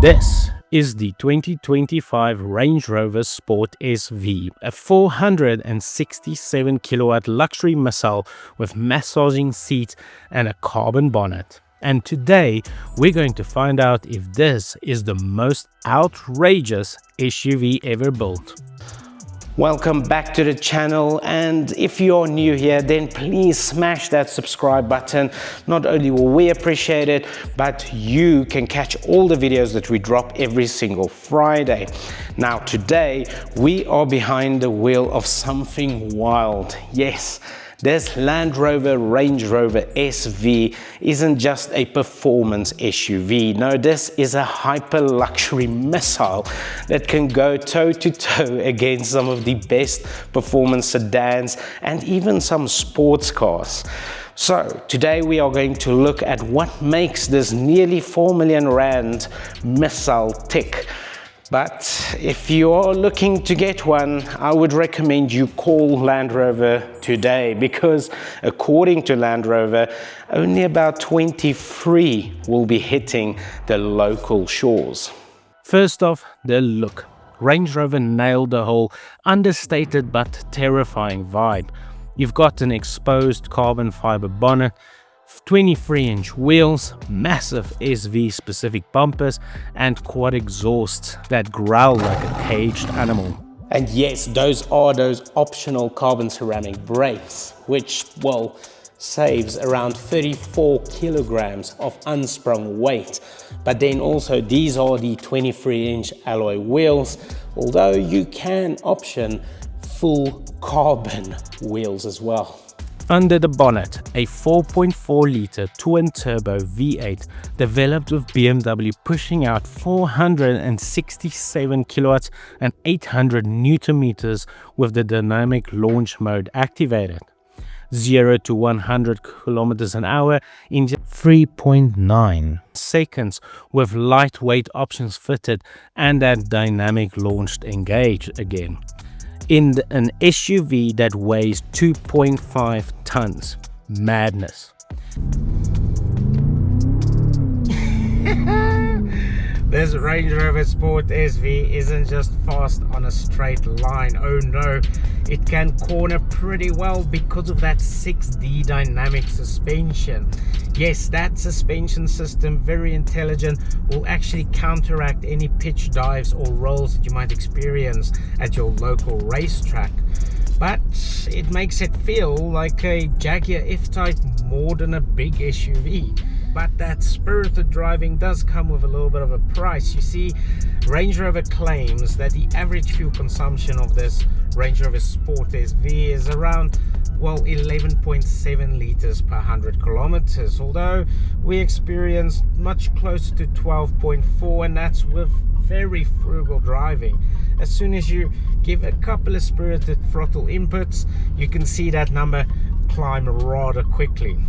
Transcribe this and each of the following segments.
This is the 2025 Range Rover Sport SV, a 467 kilowatt luxury missile with massaging seats and a carbon bonnet. And today we're going to find out if this is the most outrageous SUV ever built. Welcome back to the channel, and if you're new here, then please smash that subscribe button. Not only will we appreciate it, but you can catch all the videos that we drop every single Friday. Now today we are behind the wheel of something wild. Yes, this Land Rover Range Rover SV isn't just a performance SUV. No, this is a hyper luxury missile that can go toe to toe against some of the best performance sedans and even some sports cars. So today we are going to look at what makes this nearly 4 million rand missile tick. But if you're looking to get one, I would recommend you call Land Rover today, because according to Land Rover, only about 23 will be hitting the local shores. First off, the look. Range Rover nailed the whole understated but terrifying vibe. You've got an exposed carbon fiber bonnet, 23-inch wheels, massive SV specific bumpers, and quad exhausts that growl like a caged animal. And yes, those are those optional carbon ceramic brakes, which, well, saves around 34 kilograms of unsprung weight. But then also these are the 23-inch alloy wheels, although you can option full carbon wheels as well. Under the bonnet, a 4.4-litre twin-turbo V8 developed with BMW, pushing out 467 kilowatts and 800 newton meters with the dynamic launch mode activated. 0 to 100 kilometers an hour in 3.9 seconds with lightweight options fitted and that dynamic launched engage again. In an SUV that weighs 2.5 tons. Madness. This Range Rover Sport SV isn't just fast on a straight line. Oh no, it can corner pretty well because of that 6D dynamic suspension. Yes, that suspension system, very intelligent, will actually counteract any pitch dives or rolls that you might experience at your local racetrack. But it makes it feel like a Jaguar F-Type more than a big SUV. But that spirited driving does come with a little bit of a price. You see, Range Rover claims that the average fuel consumption of this Range Rover Sport SV is around, well, 11.7 liters per 100 kilometers, although we experienced much closer to 12.4, and that's with very frugal driving. As soon as you give a couple of spirited throttle inputs, you can see that number climb rather quickly.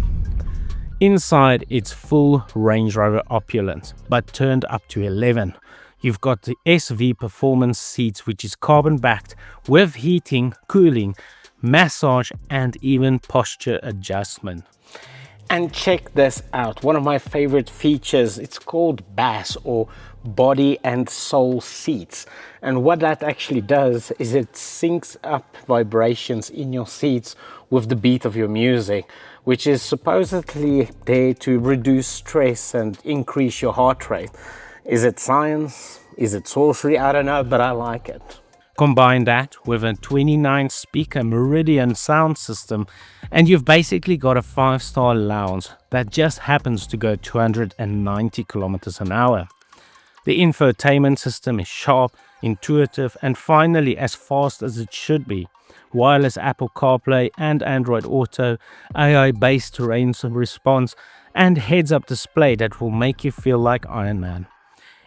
Inside, it's full Range Rover opulence, but turned up to 11. You've got the SV performance seats, which is carbon backed with heating, cooling, massage, and even posture adjustment. And check this out, one of my favorite features, it's called BAS, or body and soul seats. And what that actually does is it syncs up vibrations in your seats with the beat of your music, which is supposedly there to reduce stress and increase your heart rate. Is it science? Is it sorcery? I don't know, but I like it. Combine that with a 29 speaker Meridian sound system, and you've basically got a 5-star lounge that just happens to go 290 kilometers an hour. The infotainment system is sharp, intuitive, and finally as fast as it should be. Wireless Apple CarPlay and Android Auto, AI-based reins response, and heads-up display that will make you feel like Iron Man.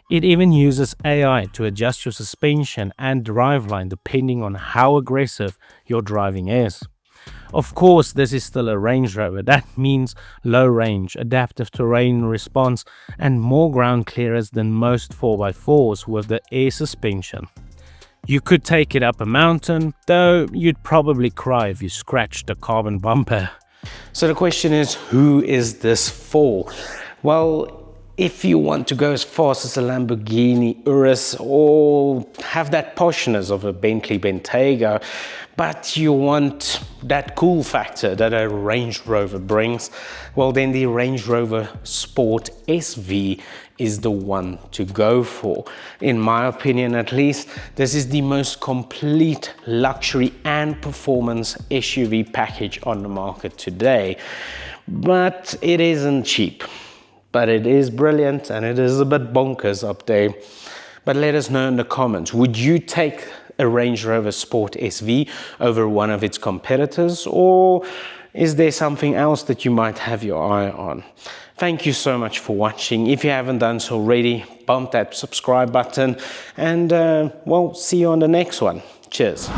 It even uses AI to adjust your suspension and driveline depending on how aggressive your driving is. Of course, this is still a Range Rover. That means low range, adaptive terrain response, and more ground clearance than most 4x4s with the air suspension. You could take it up a mountain, though you'd probably cry if you scratched the carbon bumper. So the question is, who is this for? Well, if you want to go as fast as a Lamborghini Urus or have that poshness of a Bentley Bentayga, but you want that cool factor that a Range Rover brings, well then the Range Rover Sport SV is the one to go for. In my opinion at least, this is the most complete luxury and performance SUV package on the market today. But it isn't cheap. But it is brilliant and it is a bit bonkers up there. But let us know in the comments, would you take a Range Rover Sport SV over one of its competitors, or is there something else that you might have your eye on? Thank you so much for watching. If you haven't done so already, bump that subscribe button and well, see you on the next one. Cheers.